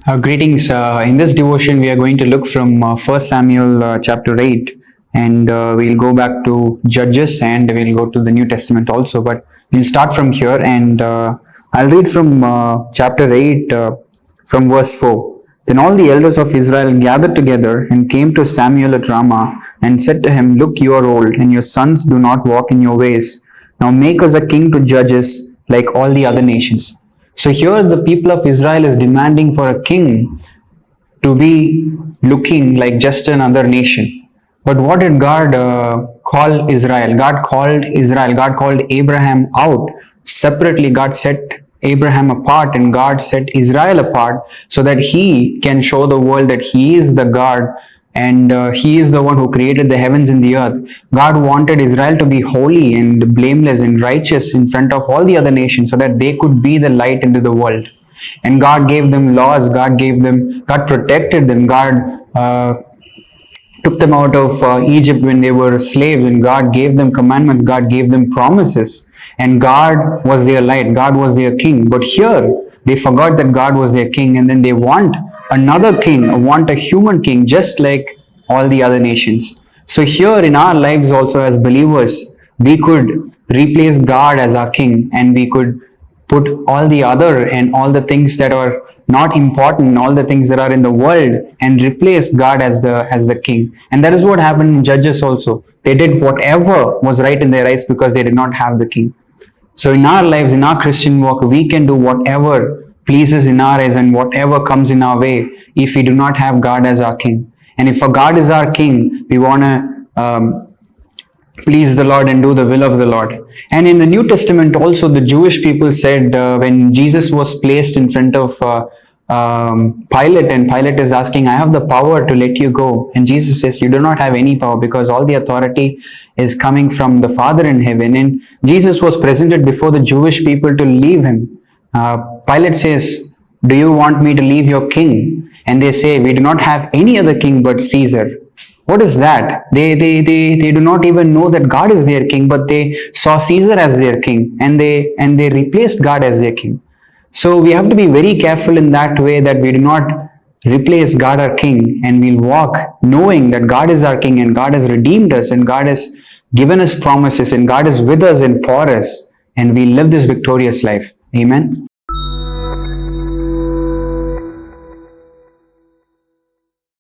Greetings. In this devotion, we are going to look from 1 Samuel chapter 8, and we'll go back to Judges, and we'll go to the New Testament also. But we'll start from here, and I'll read from chapter 8, from verse 4. Then all the elders of Israel gathered together and came to Samuel at Ramah and said to him, "Look, you are old, and your sons do not walk in your ways. Now make us a king to judge us like all the other nations." So here the people of Israel is demanding for a king to be looking like just another nation. But what did God call Israel? God called Israel. God called Abraham out separately. God set Abraham apart and God set Israel apart so that he can show the world that he is the God and he is the one who created the heavens and the earth. God wanted Israel to be holy and blameless and righteous in front of all the other nations so that they could be the light into the world. And God gave them laws, God protected them, God took them out of Egypt when they were slaves, and God gave them commandments, God gave them promises, and God was their light, God was their king. But here they forgot that God was their king, and then they want another king, want a human king just like all the other nations. So here in our lives also as believers, we could replace God as our king, and we could put all the other and all the things that are not important, all the things that are in the world, and replace God as the king. And that is what happened in Judges also. They did whatever was right in their eyes because they did not have the king. So in our lives, in our Christian walk, we can do whatever pleases in our eyes and whatever comes in our way if we do not have God as our king. And if God is our king, we want to please the Lord and do the will of the Lord. And in the New Testament also, the Jewish people said when Jesus was placed in front of Pilate, and Pilate is asking, "I have the power to let you go." And Jesus says, "You do not have any power because all the authority is coming from the Father in heaven." And Jesus was presented before the Jewish people to leave him. Pilate says, "Do you want me to leave your king?" And they say, "We do not have any other king but Caesar." What is that? They do not even know that God is their king, but they saw Caesar as their king, and they replaced God as their king. So we have to be very careful in that way that we do not replace God our king, and we'll walk knowing that God is our king and God has redeemed us and God has given us promises and God is with us and for us, and we live this victorious life. Amen.